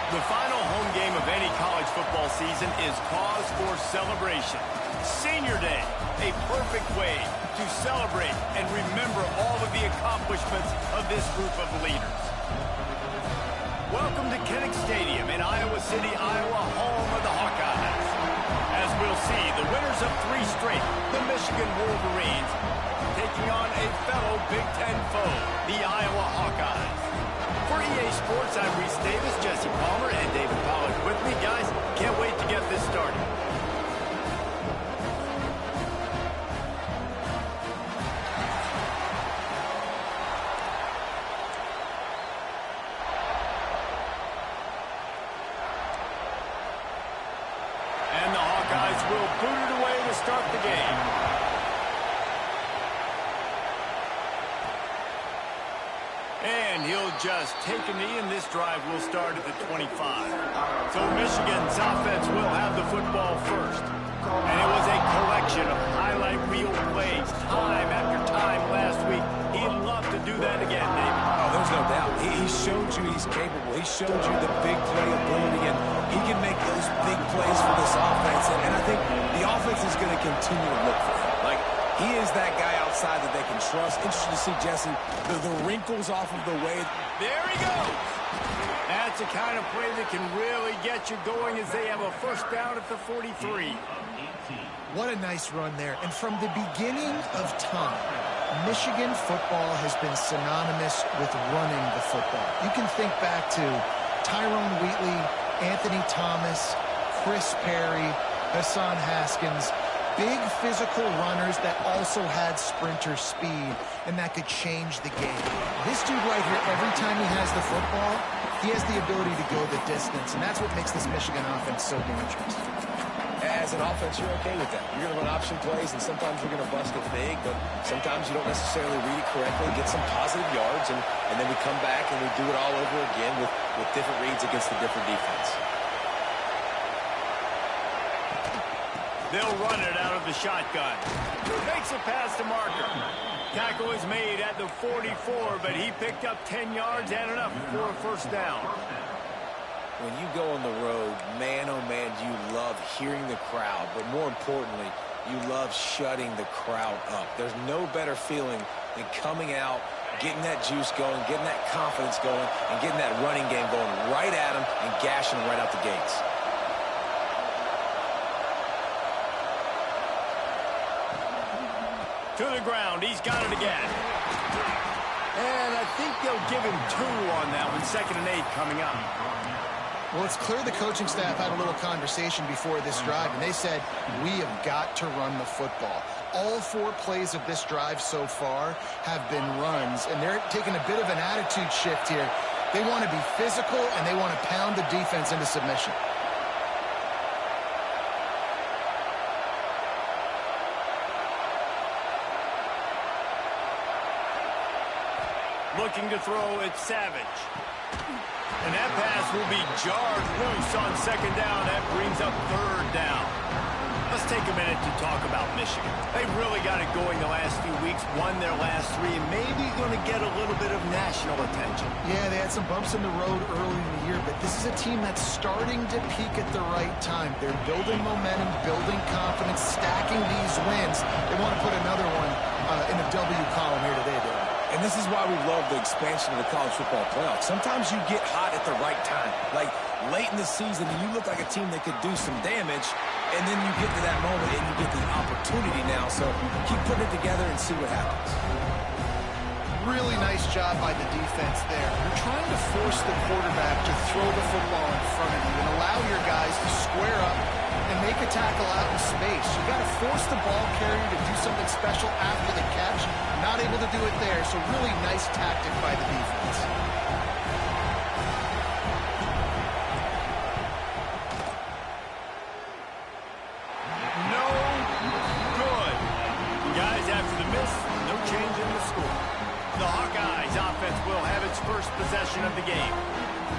The final home game of any college football season is cause for celebration. Senior Day, a perfect way to celebrate and remember all of the accomplishments of this group of leaders. Welcome to Kinnick Stadium in Iowa City, Iowa, home of the Hawkeyes. As we'll see, the winners of 3 straight, the Michigan Wolverines, taking on a fellow Big Ten foe, the Iowa Hawkeyes. For EA Sports, I'm Reese Davis, Jesse Palmer, and David Pollack with me. Guys, can't wait to get this started. And the Hawkeyes will boot it away to start the game. And he'll just take a knee, and this drive will start at the 25. So Michigan's offense will have the football first. And it was a collection of highlight reel plays, time after time last week. He'd love to do that again, David. Oh, there's no doubt. He showed you he's capable. He showed you the big play ability, and he can make those big plays for this offense. And I think the offense is going to continue to look for him. Like, he is that guy outside that they can trust. Interesting to see, Jesse, the wrinkles off of the way. There he goes. That's the kind of play that can really get you going as they have a first down at the 43. What a nice run there. And from the beginning of time, Michigan football has been synonymous with running the football. You can think back to Tyrone Wheatley, Anthony Thomas, Chris Perry, Hassan Haskins. Big physical runners that also had sprinter speed, and that could change the game. This dude right here, every time he has the football, he has the ability to go the distance, and that's what makes this Michigan offense so dangerous. As an offense, you're okay with that. You're going to run option plays, and sometimes you're going to bust it big, but sometimes you don't necessarily read it correctly, get some positive yards, and then we come back and we do it all over again with different reads against the different defense. They'll run it out of the shotgun. Makes a pass to Marker. Tackle is made at the 44, but he picked up 10 yards and enough for a first down. When you go on the road, man, oh man, you love hearing the crowd, but more importantly, you love shutting the crowd up. There's no better feeling than coming out, getting that juice going, getting that confidence going, and getting that running game going right at them and gashing them right out the gates. To the ground, he's got it again. And I think they'll give him 2 on that one. 2nd and 8 coming up. Well, it's clear the coaching staff had a little conversation before this drive, and they said, we have got to run the football. All 4 plays of this drive so far have been runs, and they're taking a bit of an attitude shift here. They want to be physical, and they want to pound the defense into submission. Looking to throw, it's Savage. And that pass will be jarred loose on 2nd down. That brings up 3rd down. Let's take a minute to talk about Michigan. They've really got it going the last few weeks, won their last 3, and maybe going to get a little bit of national attention. Yeah, they had some bumps in the road early in the year, but this is a team that's starting to peak at the right time. They're building momentum, building confidence, stacking these wins. They want to put another one in the W column here today, David. And this is why we love the expansion of the college football playoffs. Sometimes you get hot at the right time. Like late in the season, and you look like a team that could do some damage, and then you get to that moment and you get the opportunity now. So keep putting it together and see what happens. Really nice job by the defense there. You're trying to force the quarterback to throw the football in front of you and allow your guys to square up and make a tackle out in space. You got to force the ball carrier to do something special after the catch. Not able to do it there, so really nice tactic by the defense. No good. Guys, after the miss, no change in the score. The Hawkeyes offense will have its first possession of the game.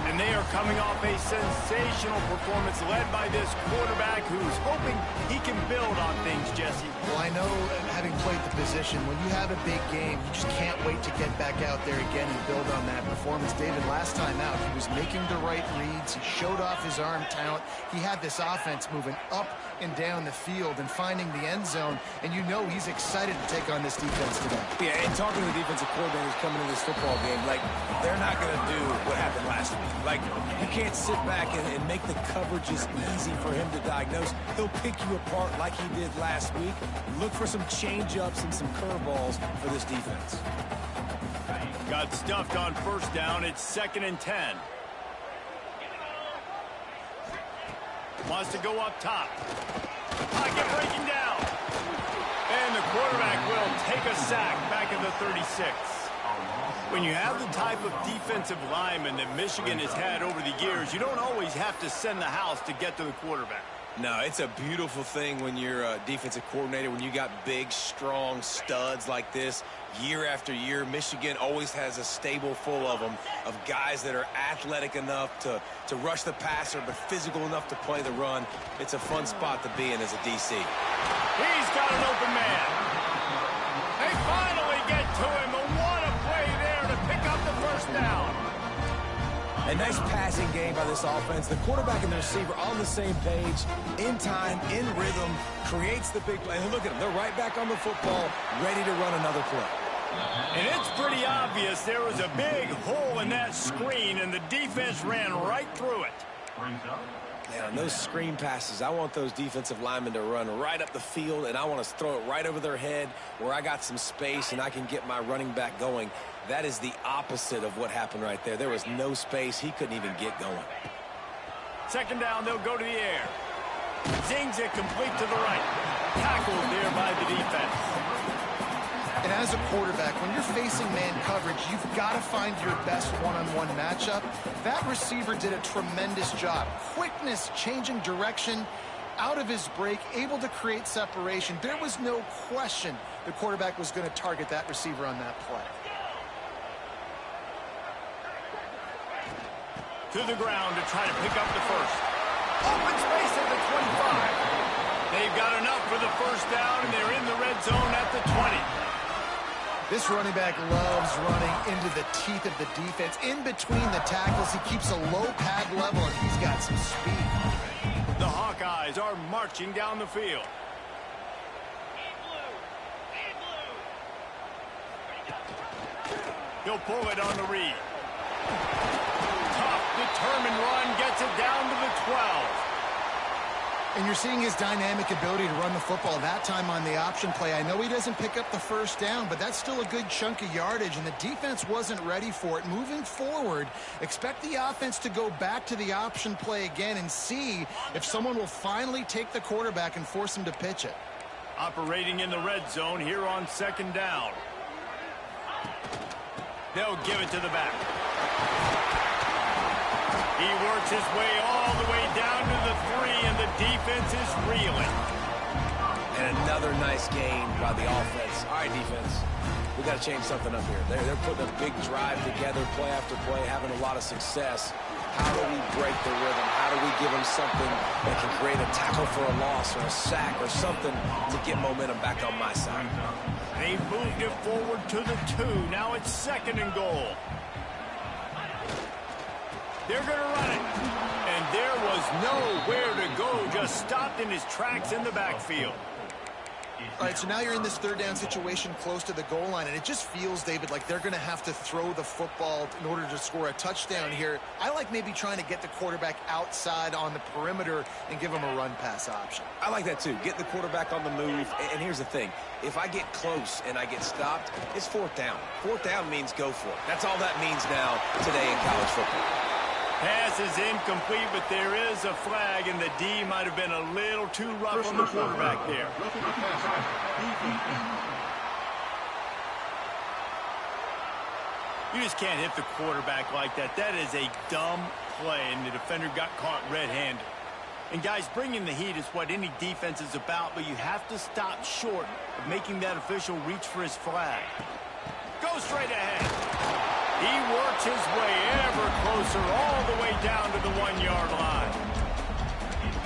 And they are coming off a sensational performance led by this quarterback who's hoping he can build on things, Jesse. Well, I know, having played the position, when you have a big game, you just can't wait to get back out there again and build on that performance. David, last time out, he was making the right reads. He showed off his arm talent. He had this offense moving up and down the field and finding the end zone. And you know he's excited to take on this defense today. Yeah, and talking to the defensive coordinators coming into this football game, like, they're not going to do what happened last week. Like, you can't sit back and make the coverages easy for him to diagnose. He'll pick you apart like he did last week. Look for some change-ups and some curveballs for this defense. Got stuffed on first down. It's 2nd and 10. Wants to go up top. Pocket breaking down. And the quarterback will take a sack back at the 36. When you have the type of defensive lineman that Michigan has had over the years, you don't always have to send the house to get to the quarterback. No, it's a beautiful thing when you're a defensive coordinator, when you got big, strong studs like this. Year after year, Michigan always has a stable full of them, of guys that are athletic enough to rush the passer, but physical enough to play the run. It's a fun spot to be in as a DC. He's got an open man. They finally get to him. And what a play there to pick up the first down. A nice passing game by this offense. The quarterback and the receiver on the same page, in time, in rhythm, creates the big play. And look at them. They're right back on the football, ready to run another play. And it's pretty obvious there was a big hole in that screen, and the defense ran right through it. Man, on those screen passes, I want those defensive linemen to run right up the field, and I want to throw it right over their head where I got some space and I can get my running back going. That is the opposite of what happened right there. There was no space. He couldn't even get going. 2nd down, they'll go to the air. Zings it complete to the right. Tackled there by the defense. And as a quarterback, when you're facing man coverage, you've got to find your best one-on-one matchup. That receiver did a tremendous job. Quickness, changing direction, out of his break, able to create separation. There was no question the quarterback was going to target that receiver on that play. To the ground to try to pick up the first. Open space at the 25. They've got enough for the first down, and they're in the red zone at the 20. This running back loves running into the teeth of the defense. In between the tackles, he keeps a low pad level, and he's got some speed. The Hawkeyes are marching down the field. He'll pull it on the read. Tough, determined run, gets it down to the 12. And you're seeing his dynamic ability to run the football, that time on the option play. I know he doesn't pick up the first down, but that's still a good chunk of yardage, and the defense wasn't ready for it. Moving forward, expect the offense to go back to the option play again and see if someone will finally take the quarterback and force him to pitch it. Operating in the red zone here on 2nd down. They'll give it to the back. He works his way all the way down to the 3, and the defense is reeling. And another nice game by the offense. All right, defense, we got to change something up here. They're putting a big drive together, play after play, having a lot of success. How do we break the rhythm? How do we give them something that can create a tackle for a loss or a sack or something to get momentum back on my side? They moved it forward to the 2. Now it's 2nd and goal. They're going to run it. And there was nowhere to go, just stopped in his tracks in the backfield. All right, so now you're in this 3rd down situation close to the goal line, and it just feels, David, like they're going to have to throw the football in order to score a touchdown here. I like maybe trying to get the quarterback outside on the perimeter and give him a run-pass option. I like that, too. Get the quarterback on the move. And here's the thing. If I get close and I get stopped, it's 4th down. 4th down means go for it. That's all that means now today in college football. Pass is incomplete, but there is a flag, and the D might have been a little too rough on the quarterback there. You just can't hit the quarterback like that. That is a dumb play, and the defender got caught red-handed. And, guys, bringing the heat is what any defense is about, but you have to stop short of making that official reach for his flag. Go straight ahead. He works his way ever closer all the way down to the 1-yard line.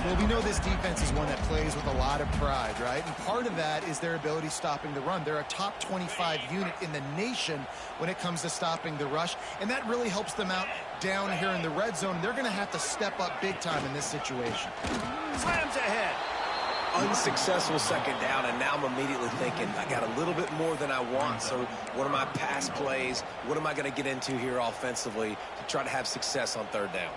Well, we know this defense is one that plays with a lot of pride, right? And part of that is their ability stopping the run. They're a top 25 unit in the nation when it comes to stopping the rush, and that really helps them out down here in the red zone. They're going to have to step up big time in this situation. Slams ahead. Unsuccessful second down, and now I'm immediately thinking, I got a little bit more than I want, so what are my pass plays? What am I going to get into here offensively to try to have success on third down?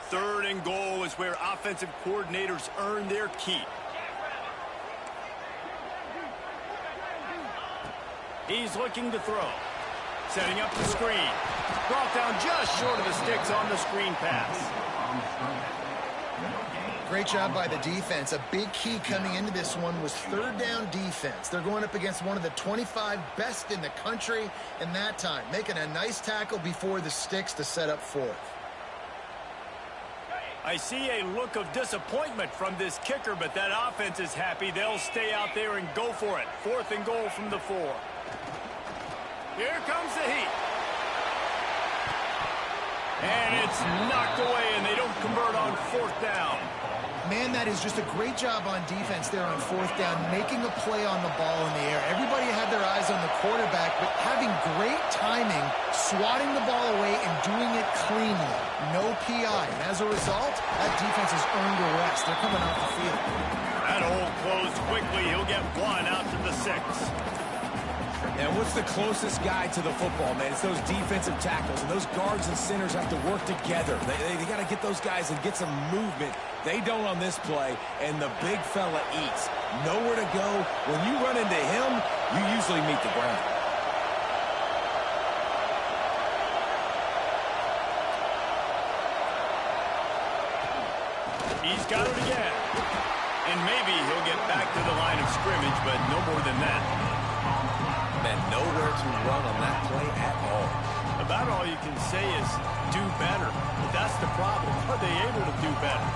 3rd and goal is where offensive coordinators earn their keep. He's looking to throw. Setting up the screen. Brought down just short of the sticks on the screen pass. Great job by the defense. A big key coming into this one was 3rd down defense. They're going up against one of the 25 best in the country in that time, making a nice tackle before the sticks to set up 4th. I see a look of disappointment from this kicker, but that offense is happy. They'll stay out there and go for it. 4th and goal from the 4. Here comes the heat. And it's knocked away, and they don't convert on 4th down. Man, that is just a great job on defense there on 4th down, making a play on the ball in the air. Everybody had their eyes on the quarterback, but having great timing, swatting the ball away, and doing it cleanly. No PI. And as a result, that defense has earned a rest. They're coming off the field. That hole closed quickly. He'll get 1 out to the 6. And what's the closest guy to the football, man? It's those defensive tackles, and those guards and centers have to work together. They got to get those guys and get some movement. They don't on this play, and the big fella eats. Nowhere to go. When you run into him, you usually meet the ground. He's got it again. And maybe he'll get back to the line of scrimmage, but no more than that. Man, nowhere to run on that play at all. About all you can say is do better. But that's the problem. Are they able to do better?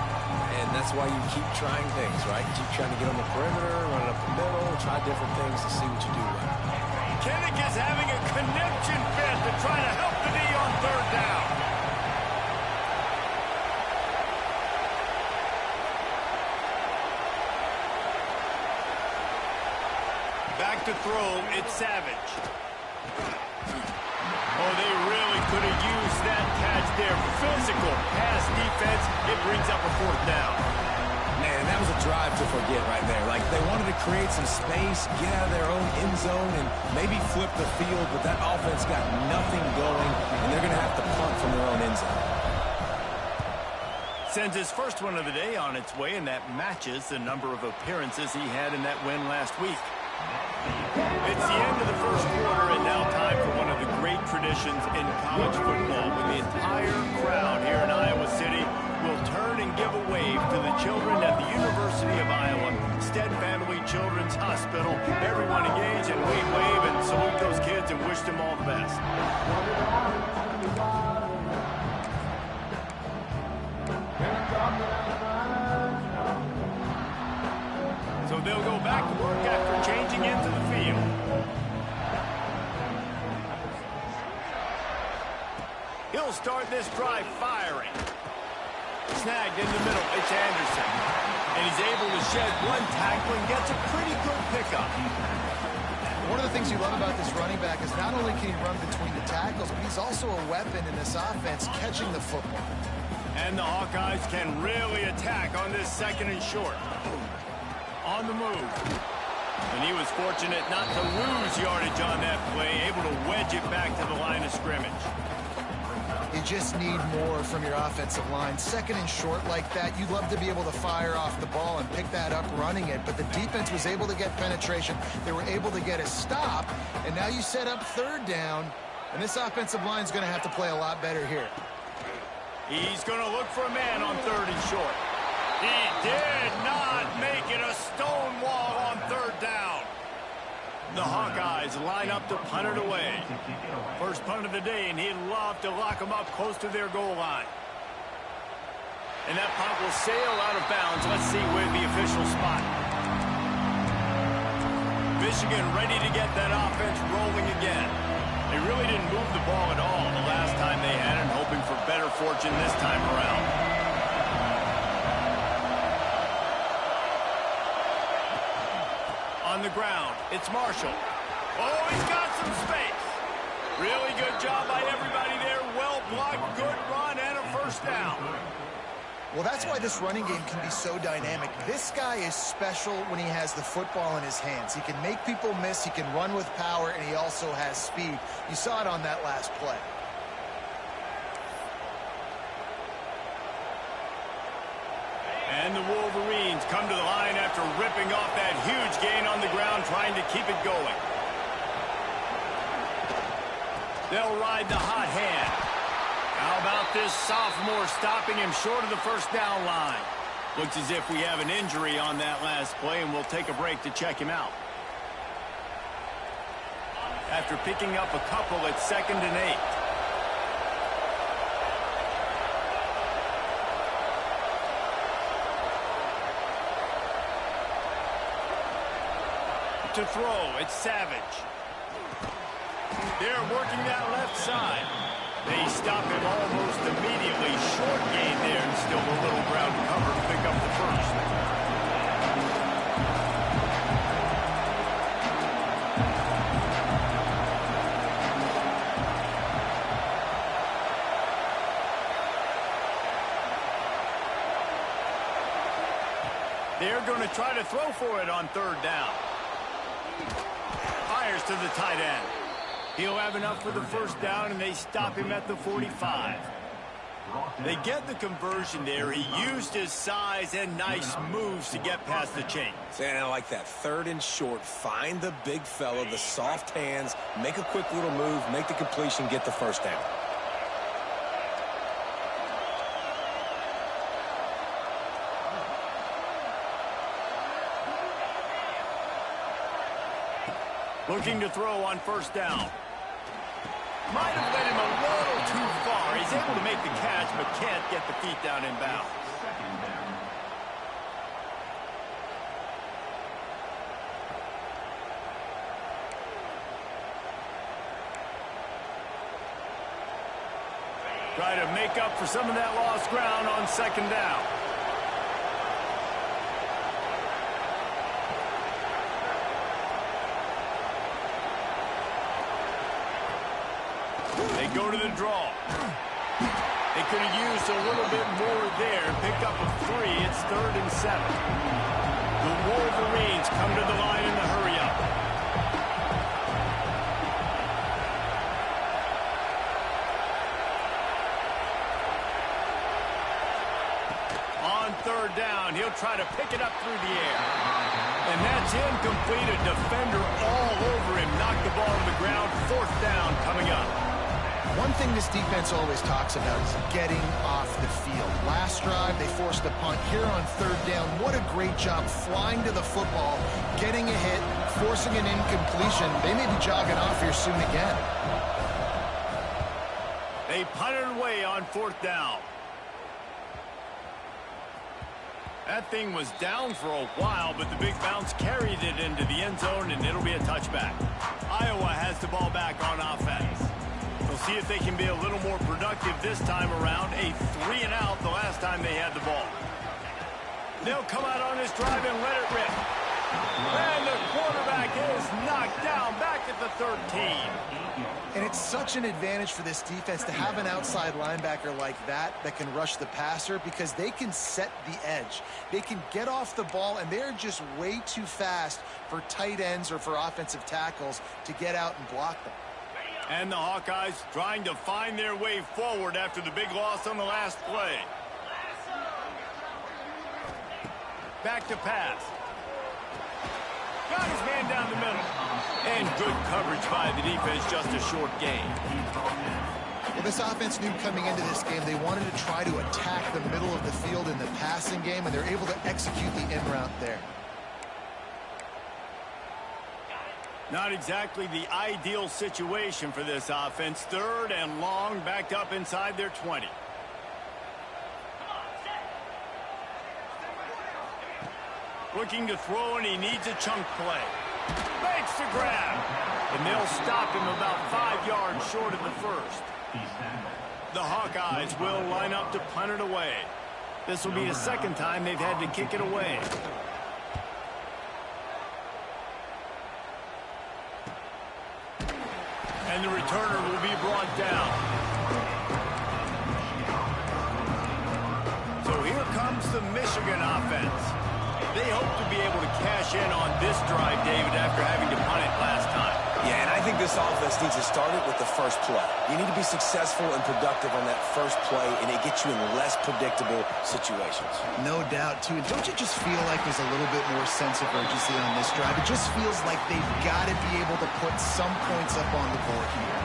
And that's why you keep trying things, right? You keep trying to get on the perimeter, run it up the middle, try different things to see what you do right. Kinnick is having a connection fit to try to help the knee on 3rd down. Back to throw, it's Savage. Oh, they really could have used that catch there. Physical pass defense, it brings up a 4th down. Man, that was a drive to forget right there. Like, they wanted to create some space, get out of their own end zone, and maybe flip the field, but that offense got nothing going, and they're going to have to punt from their own end zone. Sends his first one of the day on its way, and that matches the number of appearances he had in that win last week. It's the end of the first quarter, and now time for one of the great traditions in college football, when the entire crowd here in Iowa City will turn and give a wave to the children at the University of Iowa Stead Family Children's Hospital. Everyone engage, and we wave and salute those kids and wish them all the best. So they'll go back to work after changing into the field. He'll start this drive firing. Snagged in the middle, it's Anderson. And he's able to shed 1 tackle and gets a pretty good pickup. One of the things you love about this running back is not only can he run between the tackles, but he's also a weapon in this offense, catching the football. And the Hawkeyes can really attack on this 2nd and short. On the move. And he was fortunate not to lose yardage on that play, able to wedge it back to the line of scrimmage. You just need more from your offensive line. 2nd and short like that, you'd love to be able to fire off the ball and pick that up running it, but the defense was able to get penetration. They were able to get a stop, and now you set up 3rd down, and this offensive line is going to have to play a lot better here. He's going to look for a man on 3rd and short. He did not make it a stone wall on 3rd down. The Hawkeyes line up to punt it away. First punt of the day, and he'd love to lock them up close to their goal line. And that punt will sail out of bounds. Let's see where the official spot. Michigan ready to get that offense rolling again. They really margin this time around. On the ground, it's Marshall. Oh, he's got some space. Really good job by everybody there. Well blocked, good run, and a first down. Well, that's why this running game can be so dynamic. This guy is special when he has the football in his hands. He can make people miss, he can run with power, and he also has speed. You saw it on that last play. And the Wolverines come to the line after ripping off that huge gain on the ground, trying to keep it going. They'll ride the hot hand. How about this sophomore stopping him short of the first down line? Looks as if we have an injury on that last play, and we'll take a break to check him out. After picking up a couple at 2nd and 8. To throw, it's Savage. They're working that left side. They stop him almost immediately. Short gain there, and still a little ground cover to pick up the first. They're going to try to throw for it on 3rd down. Fires to the tight end. He'll have enough for the first down, and they stop him at the 45. They get the conversion there. He used his size and nice moves to get past the chains. And I like that. 3rd and short. Find the big fella, the soft hands, make a quick little move, make the completion, get the first down. Looking to throw on 1st down. Might have led him a little too far. He's able to make the catch, but can't get the feet down in bounds. Try to make up for some of that lost ground on 2nd down. They go to the draw. They could have used a little bit more there. Picked up a 3. It's 3rd and 7. The Wolverines come to the line in the hurry-up. On 3rd down, he'll try to pick it up through the air. And that's incomplete. A defender all over him. Knocked the ball to the ground. 4th down coming up. One thing this defense always talks about is getting off the field. Last drive, they forced a punt. Here on 3rd down, what a great job flying to the football, getting a hit, forcing an incompletion. They may be jogging off here soon again. They punted away on 4th down. That thing was down for a while, but the big bounce carried it into the end zone, and it'll be a touchback. Iowa has the ball back on offense. We'll see if they can be a little more productive this time around. A 3 and out the last time they had the ball. They'll come out on this drive and let it rip. And the quarterback is knocked down back at the 13. And it's such an advantage for this defense to have an outside linebacker like that can rush the passer, because they can set the edge. They can get off the ball, and they're just way too fast for tight ends or for offensive tackles to get out and block them. And the Hawkeyes trying to find their way forward after the big loss on the last play. Back to pass. Got his man down the middle. And good coverage by the defense, just a short gain. Well, this offense knew coming into this game they wanted to try to attack the middle of the field in the passing game, and they're able to execute the in route there. Not exactly the ideal situation for this offense. 3rd and long, backed up inside their 20. Looking to throw, and he needs a chunk play. Makes the grab. And they'll stop him about 5 yards short of the first. The Hawkeyes will line up to punt it away. This will be the second time they've had to kick it away. And the returner will be brought down. So here comes the Michigan offense. They hope to be able to cash in on this drive, David, after having to punt it last time. Yeah, and I think this offense needs to start it with the first play. You need to be successful and productive on that first play, and it gets you in less predictable situations. No doubt, too. Don't you just feel like there's a little bit more sense of urgency on this drive? It just feels like they've got to be able to put some points up on the board here.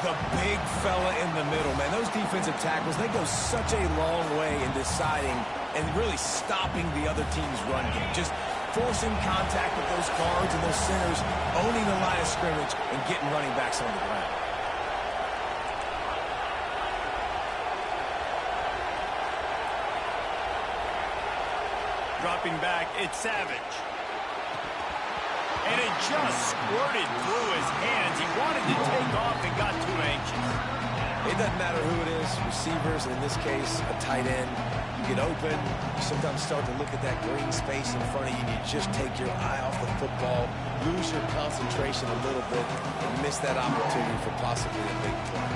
The big fella in the middle, man. Those defensive tackles, they go such a long way in deciding and really stopping the other team's run game. Just forcing contact with those guards and those centers, owning the line of scrimmage, and getting running backs on the ground. Dropping back, it's Savage. And it just squirted through his hands. He wanted to take off and got too anxious. It doesn't matter who it is, receivers, and in this case, a tight end. You get open, you sometimes start to look at that green space in front of you, and you just take your eye off the football, lose your concentration a little bit, and miss that opportunity for possibly a big play.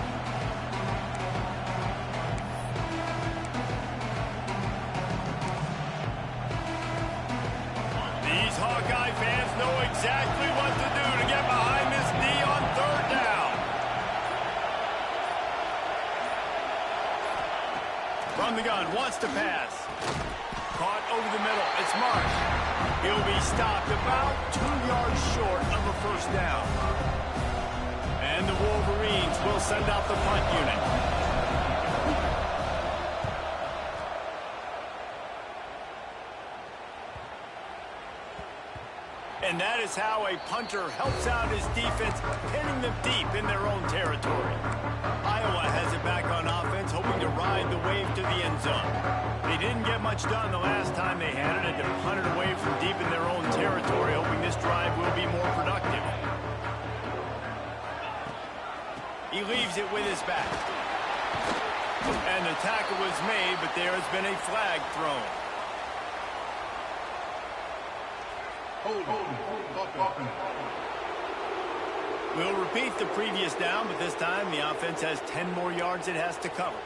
These Hawkeye fans know exactly what to do to get behind this D on third down. From the gun, wants to pass. Caught over the middle, it's Mark. He'll be stopped about 2 yards short of a first down. And the Wolverines will send out the punt unit. And that is how a punter helps out his defense, pinning them deep in their own territory. Iowa has it back on offense, hoping to ride the wave to the end zone. They didn't get much done the last time they had it, and to punt it away from deep in their own territory, hoping this drive will be more productive. He leaves it with his back. And the tackle was made, but there has been a flag thrown. We'll repeat the previous down, but this time the offense has 10 more yards it has to cover.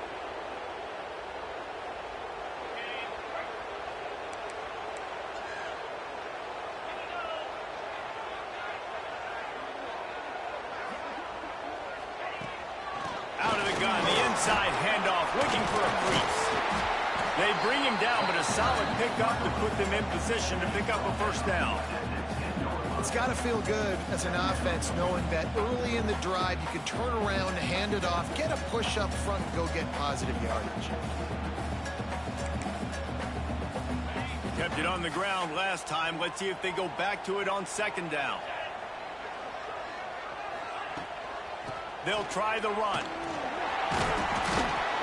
Out of the gun, the inside handoff, looking for a crease. They bring him down, but a solid pickup to put them in position to pick up a first down. It's got to feel good as an offense knowing that early in the drive you can turn around, hand it off, get a push up front, and go get positive yardage. Kept it on the ground last time. Let's see if they go back to it on second down. They'll try the run.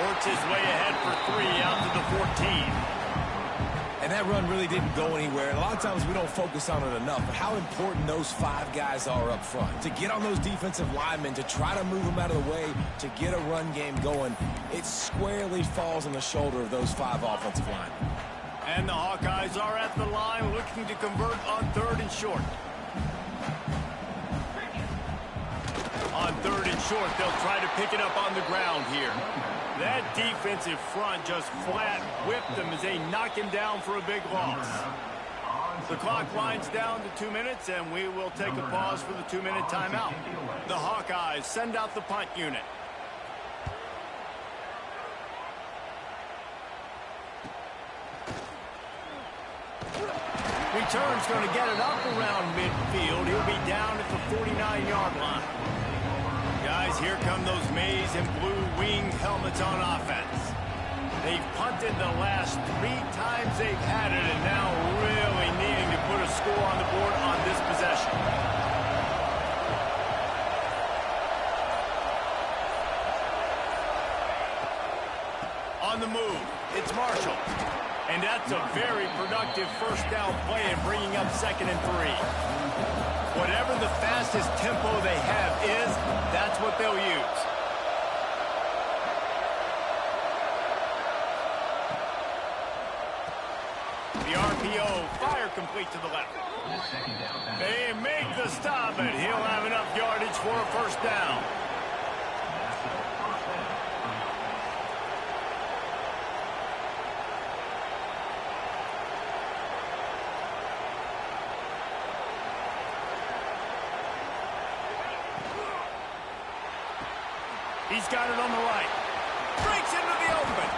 Works his way ahead for 3 out to the 14. And that run really didn't go anywhere. And a lot of times we don't focus on it enough, but how important those 5 guys are up front. To get on those defensive linemen, to try to move them out of the way, to get a run game going, it squarely falls on the shoulder of those 5 offensive linemen. And the Hawkeyes are at the line looking to convert on third and short. On third and short, they'll try to pick it up on the ground here. That defensive front just flat whipped them as they knock him down for a big loss. The clock winds down to 2 minutes, and we will take a pause for the 2-minute timeout. The Hawkeyes send out the punt unit. Return's going to get it up around midfield. He'll be down at the 49-yard line. Guys, here come those maize and blue winged helmets on offense. They've punted the last 3 times they've had it, and now really needing to put a score on the board on this possession. On the move, it's Marshall. And that's a very productive first down play in bringing up 2nd and 3. Whatever the fastest tempo they have is, that's what they'll use. The RPO, fire complete to the left. They make the stop, and he'll have enough yardage for a first down. He's got it on the right. Breaks into the open.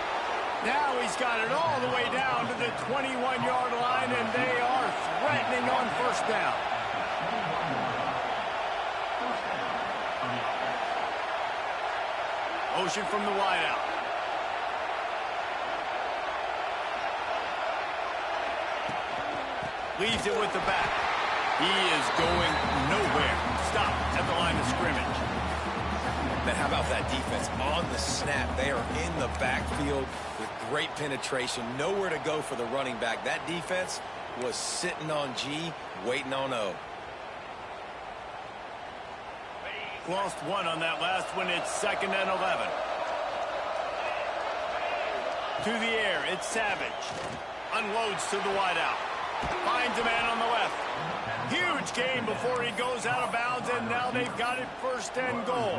Now he's got it all the way down to the 21-yard line, and they are threatening on first down. Motion from the wideout. Leaves it with the back. He is going nowhere. Stop at the line of scrimmage. Man, how about that defense on the snap? They are in the backfield with great penetration. Nowhere to go for the running back. That defense was sitting on G, waiting on O. Lost one on that last one. It's 2nd and 11. To the air, it's Savage. Unloads to the wideout. Finds a man on the left. Huge gain before he goes out of bounds, and now they've got it 1st and goal.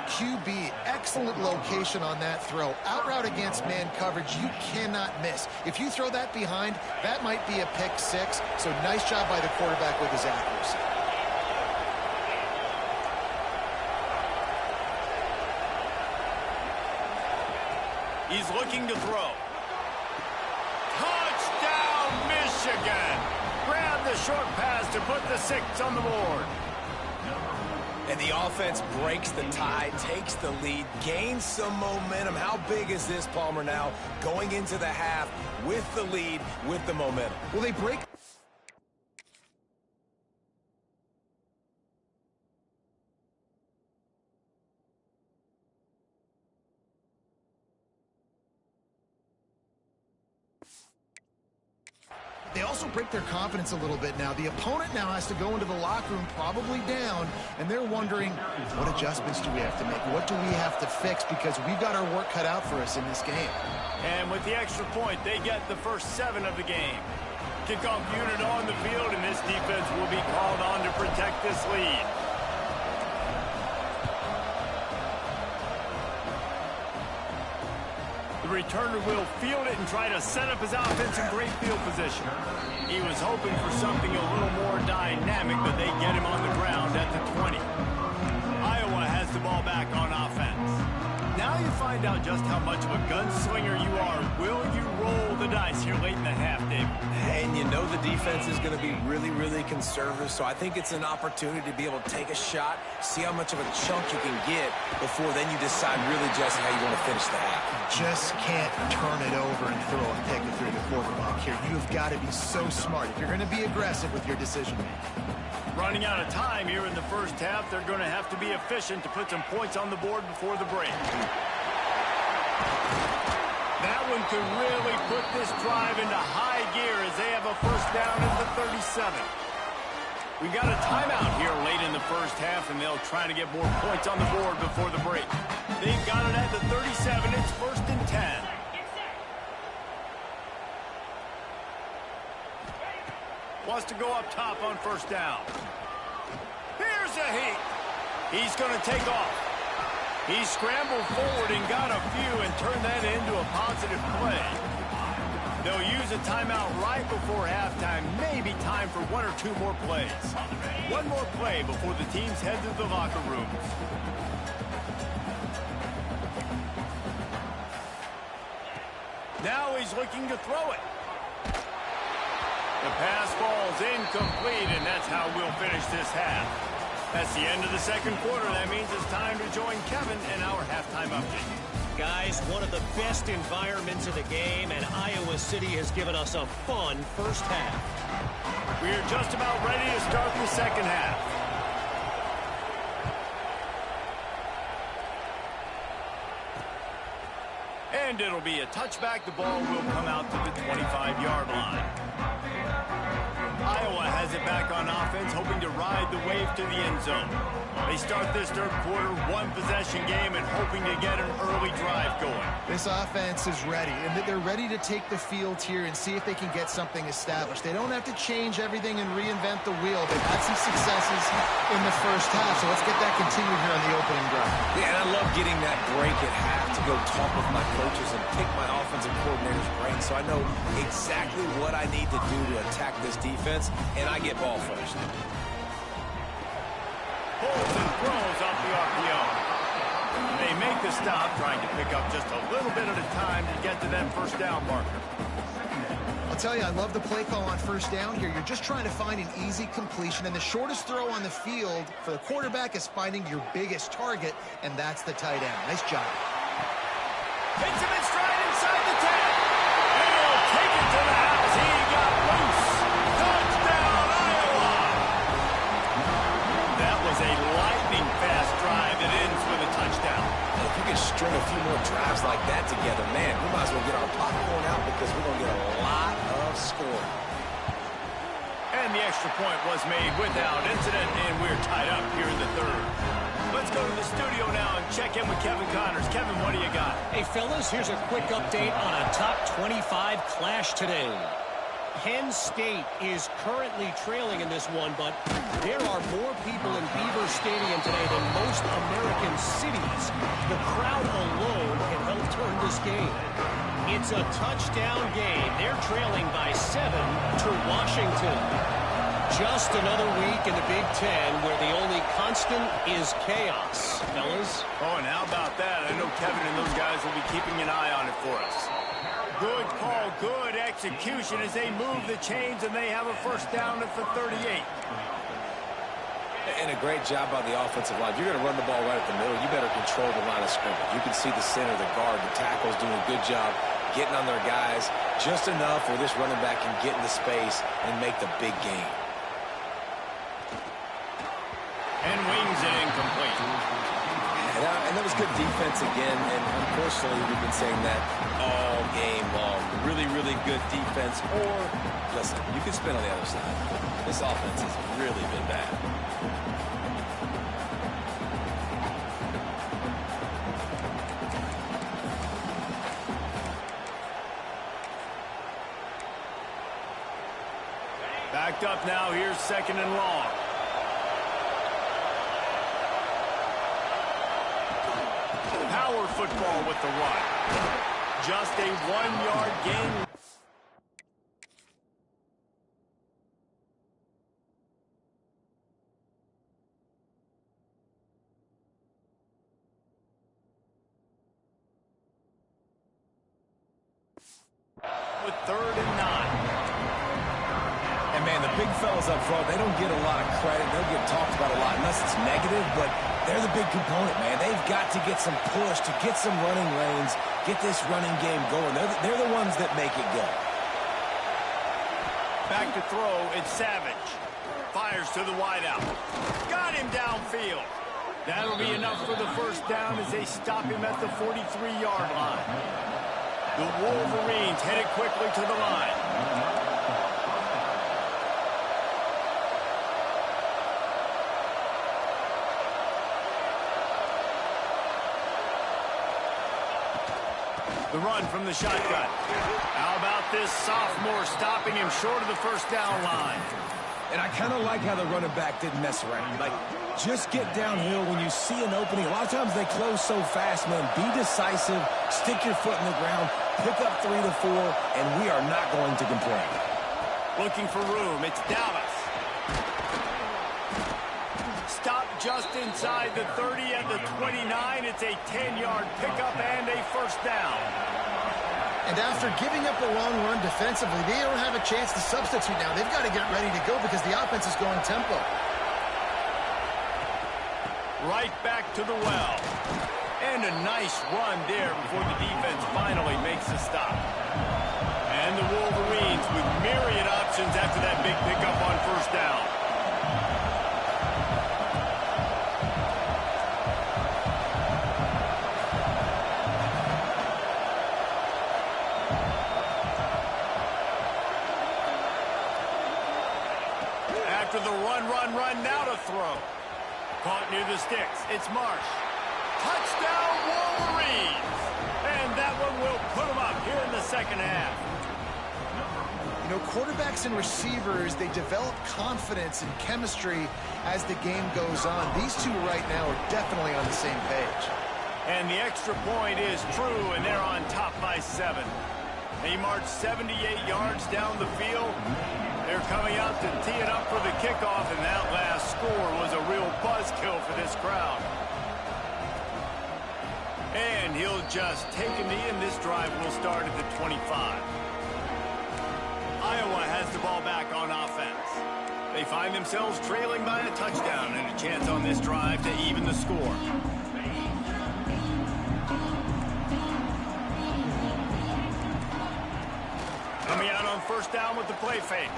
QB, excellent location on that throw. Out route against man coverage, you cannot miss. If you throw that behind, that might be a pick 6. So nice job by the quarterback with his accuracy. He's looking to throw. Touchdown, Michigan! Grab the short pass to put the 6 on the board. And the offense breaks the tie, takes the lead, gains some momentum. How big is this, Palmer, now? Going into the half with the lead, with the momentum. Well, they break... They also break their confidence a little bit now. The opponent now has to go into the locker room probably down, and they're wondering, what adjustments do we have to make? What do we have to fix? Because we've got our work cut out for us in this game. And with the extra point, they get the first 7 of the game. Kickoff unit on the field, and this defense will be called on to protect this lead. The returner will field it and try to set up his offense in great field position. He was hoping for something a little more dynamic, but they get him on the ground at the 20. Iowa has the ball back on offense. Now you find out just how much of a gunslinger you are. Will you roll the dice here late in the half, David? And you know the defense is going to be really, really conservative, so I think it's an opportunity to be able to take a shot, see how much of a chunk you can get before then you decide really just how you're going to finish the half. Just can't turn it over and throw a pick if you're the quarterback here. You've got to be so smart if you're going to be aggressive with your decision-making. Running out of time here in the first half, they're going to have to be efficient to put some points on the board before the break. That one could really put this drive into high gear as they have a first down at the 37. We got a timeout here late in the first half, and they'll try to get more points on the board before the break. They've got it at the 37. It's 1st and 10. Wants to go up top on first down. Here's a heat. He's going to take off. He scrambled forward and got a few and turned that into a positive play. They'll use a timeout right before halftime. Maybe time for 1 or 2 more plays. One more play before the teams head to the locker rooms. Now he's looking to throw it. The pass falls incomplete, and that's how we'll finish this half. That's the end of the second quarter. That means it's time to join Kevin in our halftime update. Guys, one of the best environments of the game, and Iowa City has given us a fun first half. We are just about ready to start the second half. And it'll be a touchback. The ball will come out to the 25-yard line. Iowa has has it back on offense, hoping to ride the wave to the end zone. They start this third quarter, one-possession game, and hoping to get an early drive going. This offense is ready, and they're ready to take the field here and see if they can get something established. They don't have to change everything and reinvent the wheel. They've had some successes in the first half, so let's get that continued here on the opening drive. Yeah, and I love getting that break at half to go talk with my coaches and pick my offensive coordinator's brain so I know exactly what I need to do to attack this defense, and I get ball first. Pulls and throws off the RPO. They make the stop, trying to pick up just a little bit at a time to get to that first down marker. I'll tell you, I love the play call on first down here. You're just trying to find an easy completion, and the shortest throw on the field for the quarterback is finding your biggest target, and that's the tight end. Nice job. Hits him in stride inside the 10. And he'll take it to the house. He got loose. Touchdown, Iowa. That was a lightning-fast drive that ends with a touchdown. If you can string a few more drives like that together, man, we might as well get our popcorn out because we're going to get a lot of scoring. And the extra point was made without incident, and we're tied up here in the third. Let's go to the studio now and check in with Kevin Connors. Kevin, what do you got? Hey, fellas, here's a quick update on a top 25 clash today. Penn State is currently trailing in this one, but there are more people in Beaver Stadium today than most American cities. The crowd alone can help turn this game. It's a touchdown game. They're trailing by 7 to Washington. Just another week in the Big Ten where the only constant is chaos, fellas. Oh, and how about that? I know Kevin and those guys will be keeping an eye on it for us. Good call, good execution as they move the chains, and they have a first down at the 38. And a great job by the offensive line. You're going to run the ball right at the middle. You better control the line of scrimmage. You can see the center, the guard, the tackles doing a good job getting on their guys just enough where this running back can get into space and make the big game. And wings it incomplete. And that was good defense again, and unfortunately, we've been saying that all game long. Really, really good defense, or, listen, you can spin on the other side. This offense has really been bad. Backed up now, here's second and long. Power football with the run. Just a 1-yard gain. With 3rd and 9. And, man, the big fellas up front, they don't get a lot of credit. They'll get talked about a lot unless it's negative, but they're the big component, man. They've got to get some push, to get some running lanes, get this running game going. They're the ones that make it go. Back to throw, it's Savage. Fires to the wideout. Got him downfield. That'll be enough for the first down as they stop him at the 43-yard line. The Wolverines headed quickly to the line. The run from the shotgun. How about this sophomore stopping him short of the first down line? And I kind of like how the running back didn't mess around. Like, just get downhill when you see an opening. A lot of times they close so fast, man. Be decisive, stick your foot in the ground, pick up 3 to 4, and we are not going to complain. Looking for room, it's Dallas. Stop just inside the 30 at the 29. It's a 10-yard pickup and a first down. And after giving up a long run defensively, they don't have a chance to substitute now. They've got to get ready to go because the offense is going tempo. Right back to the well. And a nice run there before the defense finally makes the stop. And the Wolverines with myriad options after that big pickup on first down. out near the sticks. It's Marsh. Touchdown, Wolverines! And that one will put them up here in the second half. You know, quarterbacks and receivers, they develop confidence and chemistry as the game goes on. These two right now are definitely on the same page. And the extra point is true, and they're on top by 7. They marched 78 yards down the field. They're coming out to tee it up for the kickoff, and that last score was a real buzzkill for this crowd. And he'll just take a knee, and this drive will start at the 25. Iowa has the ball back on offense. They find themselves trailing by a touchdown and a chance on this drive to even the score. Coming out on first down with the play fake.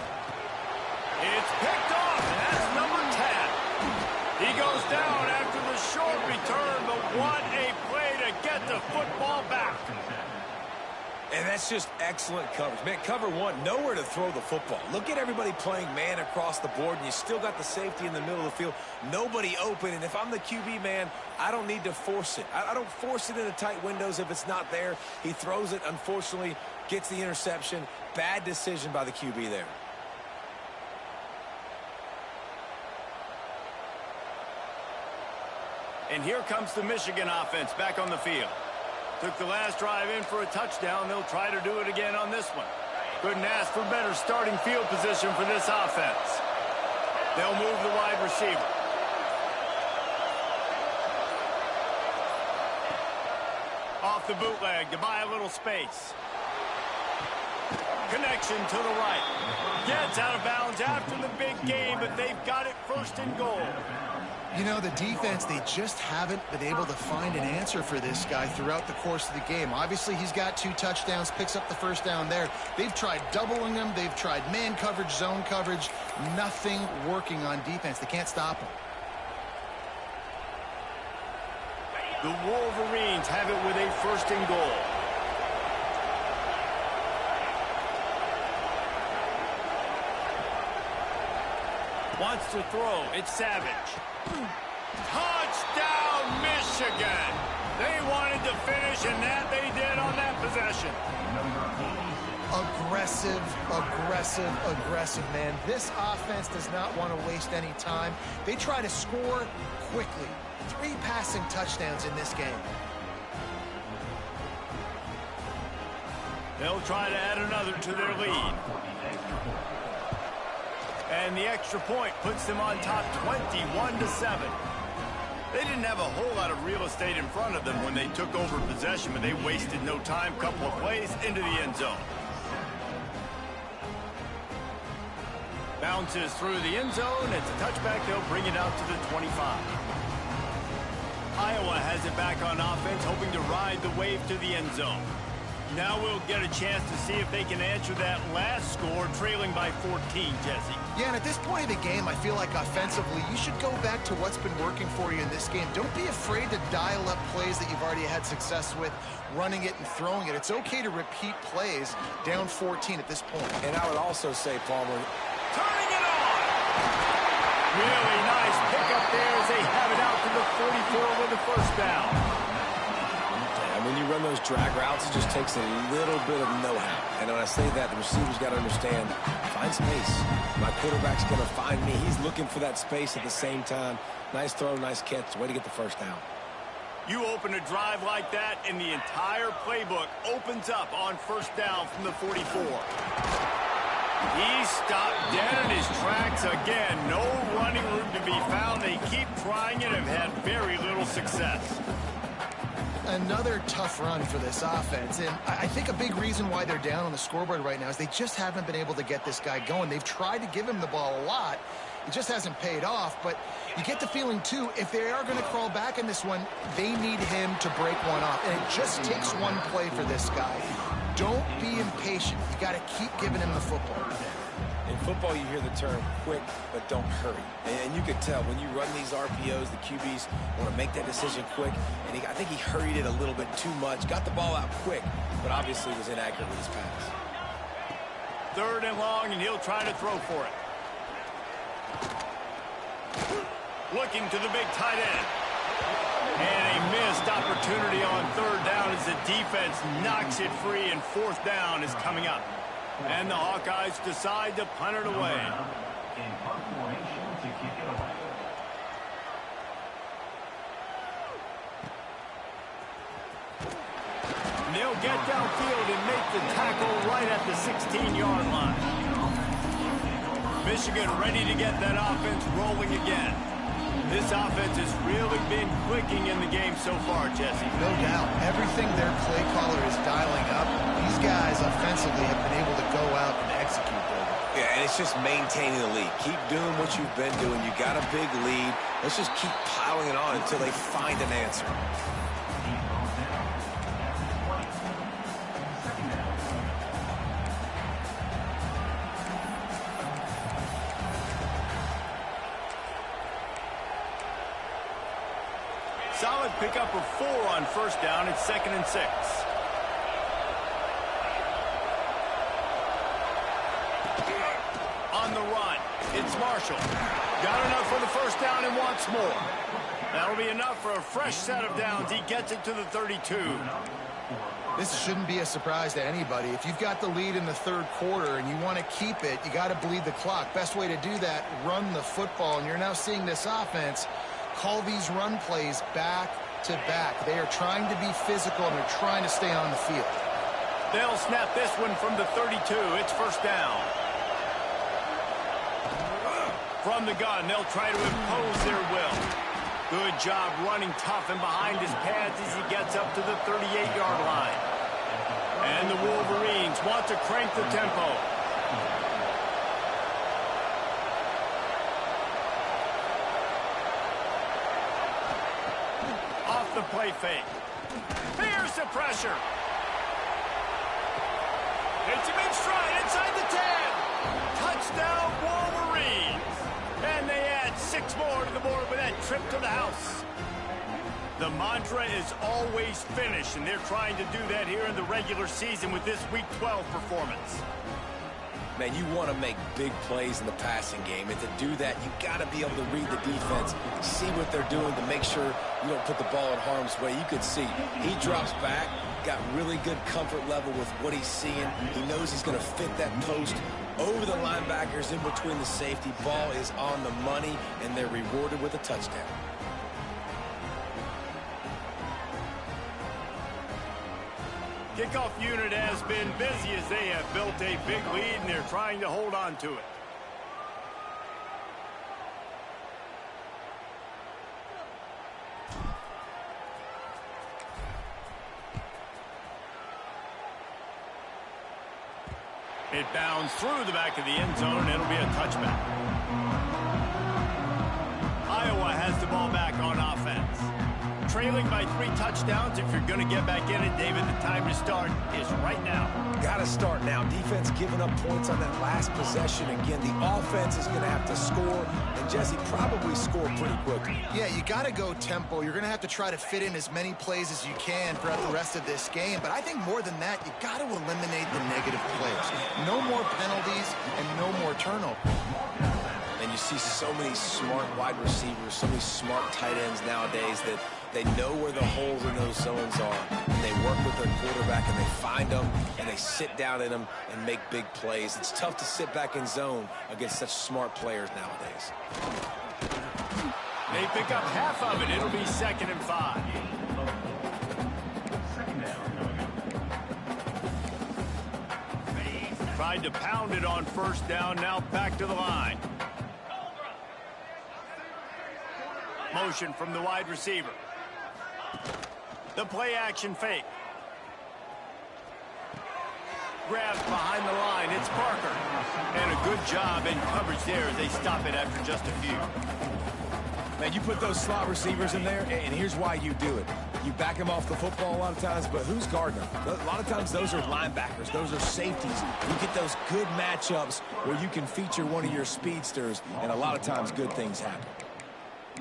It's picked off, and that's number 10. He goes down after the short return, but what a play to get the football back. And that's just excellent coverage. Man, cover one, nowhere to throw the football. Look at everybody playing man across the board, and you still got the safety in the middle of the field. Nobody open, and if I'm the QB, man, I don't need to force it. I don't force it into tight windows if it's not there. He throws it, unfortunately, gets the interception. Bad decision by the QB there. And here comes the Michigan offense back on the field. Took the last drive in for a touchdown. They'll try to do it again on this one. Couldn't ask for better starting field position for this offense. They'll move the wide receiver. Off the bootleg to buy a little space. Connection to the right. Gets out of bounds after the big game, but they've got it first and goal. You know, the defense, they just haven't been able to find an answer for this guy throughout the course of the game. Obviously, he's got 2 touchdowns, picks up the first down there. They've tried doubling him. They've tried man coverage, zone coverage. Nothing working on defense. They can't stop him. The Wolverines have it with a first and goal. Wants to throw. It's Savage. Touchdown, Michigan! They wanted to finish, and that they did on that possession. Aggressive, aggressive, aggressive, man. This offense does not want to waste any time. They try to score quickly. 3 passing touchdowns in this game. They'll try to add another to their lead. And the extra point puts them on top 21-7. They didn't have a whole lot of real estate in front of them when they took over possession, but they wasted no time. Couple of plays into the end zone. Bounces through the end zone. It's a touchback. They'll bring it out to the 25. Iowa has it back on offense, hoping to ride the wave to the end zone. Now we'll get a chance to see if they can answer that last score, trailing by 14, Jesse. Yeah, and at this point of the game, I feel like offensively, you should go back to what's been working for you in this game. Don't be afraid to dial up plays that you've already had success with, running it and throwing it. It's okay to repeat plays down 14 at this point. And I would also say, Palmer, turning it on! Really nice pickup there as they have it out to the 44 with the first down. When you run those drag routes, it just takes a little bit of know-how. And when I say that, the receiver's got to understand, find space. My quarterback's going to find me. He's looking for that space at the same time. Nice throw, nice catch. Way to get the first down. You open a drive like that, and the entire playbook opens up on first down from the 44. He stopped dead in his tracks again. No running room to be found. They keep trying it and have had very little success. Another tough run for this offense, and I think a big reason why they're down on the scoreboard right now is they just haven't been able to get this guy going. They've tried to give him the ball a lot. It just hasn't paid off, but you get the feeling, too, if they are going to crawl back in this one, they need him to break one off, and it just takes one play for this guy. Don't be impatient. You got to keep giving him the football. In football, you hear the term quick, but don't hurry. And you can tell when you run these RPOs, the QBs want to make that decision quick. And I think he hurried it a little bit too much. Got the ball out quick, but obviously was inaccurate with his pass. 3rd and long, and he'll try to throw for it. Looking to the big tight end. And a missed opportunity on third down as the defense knocks it free, and fourth down is coming up. And the Hawkeyes decide to punt it away. They'll get downfield and make the tackle right at the 16-yard line. Michigan ready to get that offense rolling again. This offense has really been clicking in the game so far, Jesse. No doubt. Everything their play caller is dialing up, these guys offensively have been able to go out and execute, David. Yeah, and it's just maintaining the lead. Keep doing what you've been doing. You got a big lead. Let's just keep piling it on until they find an answer. Solid pickup of 4 on first down. It's 2nd and 6. On the run, it's Marshall. Got enough for the first down and wants more. That'll be enough for a fresh set of downs. He gets it to the 32. This shouldn't be a surprise to anybody. If you've got the lead in the third quarter and you want to keep it, you got to bleed the clock. Best way to do that, run the football. And you're now seeing this offense call these run plays back to back. They are trying to be physical, and they're trying to stay on the field. They'll snap this one from the 32. It's first down. From the gun, they'll try to impose their will. Good job running tough and behind his pads as he gets up to the 38-yard line. And the Wolverines want to crank the tempo. Off the play fake. Here's the pressure. Hits him in stride inside the 10. Touchdown, Wolverines. And they add 6 more to the board with that trip to the house. The mantra is always finish, and they're trying to do that here in the regular season with this Week 12 performance. Man, you want to make big plays in the passing game, and to do that, you got to be able to read the defense, see what they're doing to make sure you don't put the ball in harm's way. You can see he drops back, got really good comfort level with what he's seeing. He knows he's going to fit that post over the linebackers in between the safety. Ball is on the money, and they're rewarded with a touchdown. Kickoff unit has been busy as they have built a big lead, and they're trying to hold on to it. It bounds through the back of the end zone, and it'll be a touchback. Iowa has the ball back on offense. Trailing by 3 touchdowns. If you're going to get back in it, David, the time to start is right now. Got to start now. Defense giving up points on that last possession. Again, the offense is going to have to score, and Jesse probably score pretty quickly. Yeah, you got to go tempo. You're going to have to try to fit in as many plays as you can throughout the rest of this game. But I think more than that, you got to eliminate the negative plays. No more penalties and no more turnovers. And you see so many smart wide receivers, so many smart tight ends nowadays that they know where the holes in those zones are. And they work with their quarterback, and they find them, and they sit down in them and make big plays. It's tough to sit back in zone against such smart players nowadays. They pick up half of it. It'll be 2nd and 5. Tried to pound it on first down. Now back to the line. Motion from the wide receiver. The play action fake. Grabs behind the line. It's Parker. And a good job in coverage there as they stop it after just a few. Man, you put those slot receivers in there, and here's why you do it. You back them off the football a lot of times, but who's guarding them? A lot of times those are linebackers. Those are safeties. You get those good matchups where you can feature one of your speedsters, and a lot of times good things happen.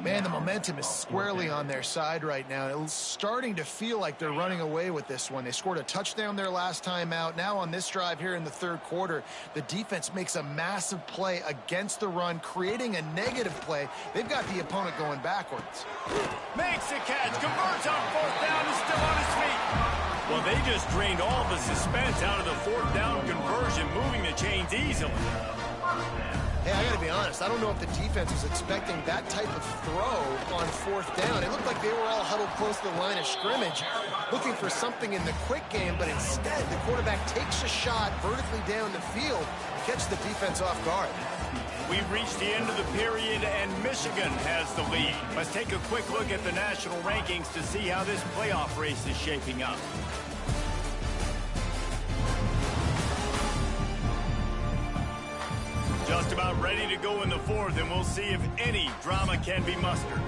Man, the momentum is squarely on their side right now. It's starting to feel like they're running away with this one. They scored a touchdown their last time out. Now on this drive here in the third quarter, the defense makes a massive play against the run, creating a negative play. They've got the opponent going backwards. Makes the catch, converts on fourth down, is still on his feet. Well, they just drained all the suspense out of the fourth down conversion, moving the chains easily. Hey, I got to be honest. I don't know if the defense was expecting that type of throw on fourth down. It looked like they were all huddled close to the line of scrimmage, looking for something in the quick game, but instead the quarterback takes a shot vertically down the field to catch the defense off guard. We've reached the end of the period, and Michigan has the lead. Let's take a quick look at the national rankings to see how this playoff race is shaping up. Just about ready to go in the fourth, and we'll see if any drama can be mustered.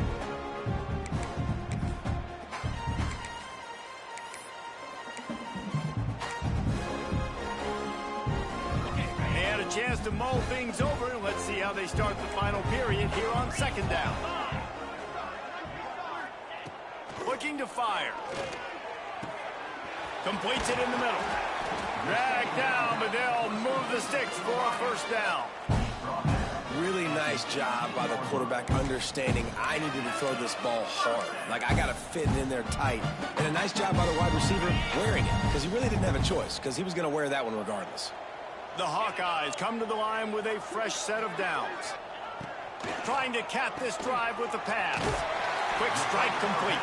They had a chance to mull things over. Let's see how they start the final period here on second down. Looking to fire. Completes it in the middle. Dragged down, but they'll move the sticks for a first down. Really nice job by the quarterback understanding I needed to throw this ball hard. Like, I got to fit it in there tight. And a nice job by the wide receiver wearing it, because he really didn't have a choice, because he was going to wear that one regardless. The Hawkeyes come to the line with a fresh set of downs. Trying to cap this drive with the pass. Quick strike complete.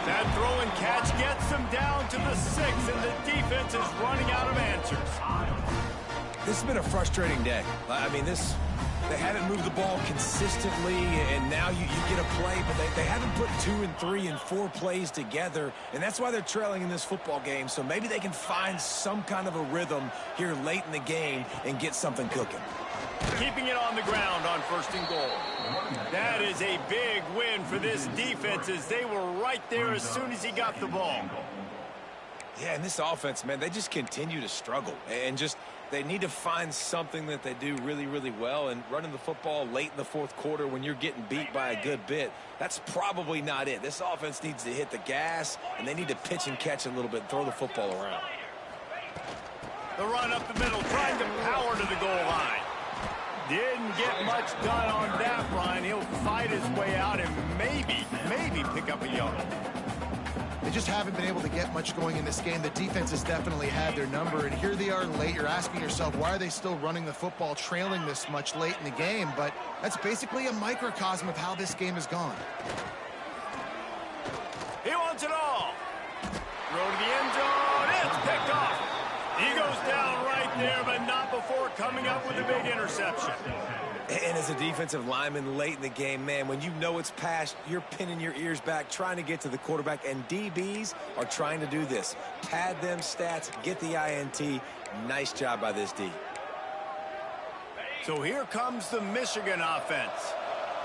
That throw and catch gets them down to the 6, and the defense is running out of answers. This has been a frustrating day. I mean, they haven't moved the ball consistently, and now you get a play, but they haven't put 2 and 3 and 4 plays together, and that's why they're trailing in this football game. So maybe they can find some kind of a rhythm here late in the game and get something cooking. Keeping it on the ground on first and goal. That is a big win for this defense, as they were right there as soon as he got the ball. Yeah, and this offense, man, they just continue to struggle. And they need to find something that they do really, really well. And running the football late in the fourth quarter when you're getting beat by a good bit, that's probably not it. This offense needs to hit the gas, and they need to pitch and catch a little bit and throw the football around. The run up the middle, trying to power to the goal line. Didn't get much done on that run. He'll fight his way out and maybe pick up a yard. They just haven't been able to get much going in this game. The defense has definitely had their number, and here they are late. You're asking yourself, why are they still running the football, trailing this much late in the game? But that's basically a microcosm of how this game has gone. He wants it all. Throw to the end zone. It's picked off. He goes down right there, but not before coming up with a big interception. And as a defensive lineman late in the game, man, when you know it's past, you're pinning your ears back, trying to get to the quarterback, and DBs are trying to do this. Pad them stats, get the INT. Nice job by this D. So here comes the Michigan offense.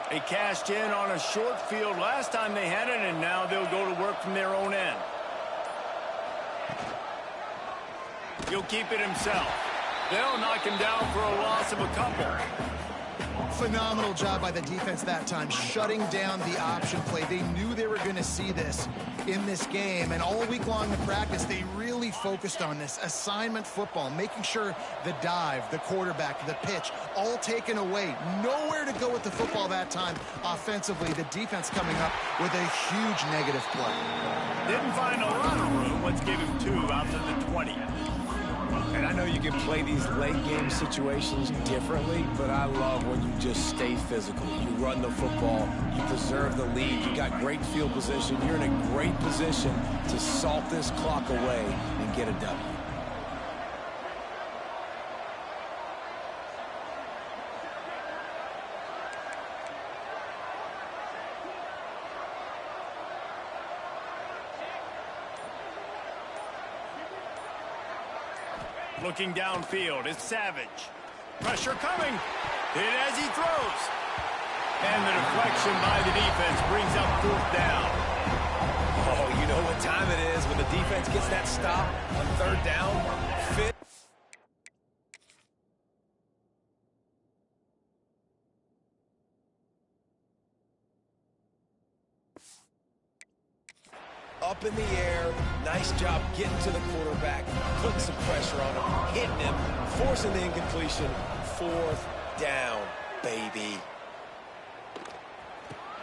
They cashed in on a short field last time they had it, and now they'll go to work from their own end. He'll keep it himself. They'll knock him down for a loss of a couple. Phenomenal job by the defense that time, shutting down the option play. They knew they were going to see this in this game, and all week long in practice, they really focused on this assignment football, making sure the dive, the quarterback, the pitch, all taken away. Nowhere to go with the football that time offensively. The defense coming up with a huge negative play. Didn't find a lot of room. Let's give him 2 out to the 20. And I know you can play these late game situations differently, but I love when you just stay physical. You run the football, you preserve the lead, you got great field position, you're in a great position to salt this clock away and get a W. Looking downfield is Savage. Pressure coming. Hit as he throws. And the deflection by the defense brings up fourth down. Oh, you know what time it is when the defense gets that stop on third down. Fit. up in the air. Nice job getting to the quarterback, putting some pressure on him, hitting him, forcing the incompletion. 4th down, baby.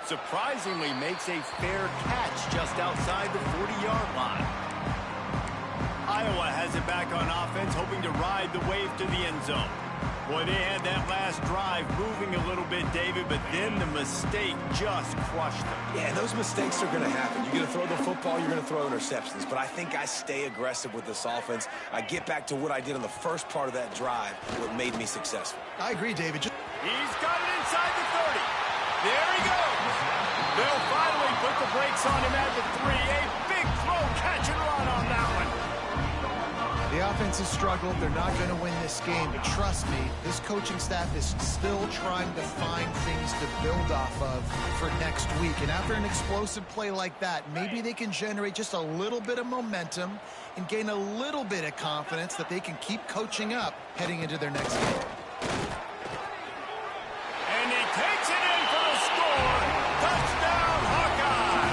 Surprisingly makes a fair catch just outside the 40-yard line. Iowa has it back on offense, hoping to ride the wave to the end zone. Boy, they had that last drive moving a little bit, David, but then the mistake just crushed them. Yeah, those mistakes are going to happen. You're going to throw the football, you're going to throw interceptions. But I think I stay aggressive with this offense. I get back to what I did in the first part of that drive, what made me successful. I agree, David. He's got it inside the 30. There he goes. They'll finally put the brakes on him at the 3. A big throw, catch and run on that one. The offense has struggled. They're not going to win this game, but trust me, this coaching staff is still trying to find things to build off of for next week. And after an explosive play like that, maybe they can generate just a little bit of momentum and gain a little bit of confidence that they can keep coaching up heading into their next game. And he takes it in for the score. Touchdown, Hawkeye!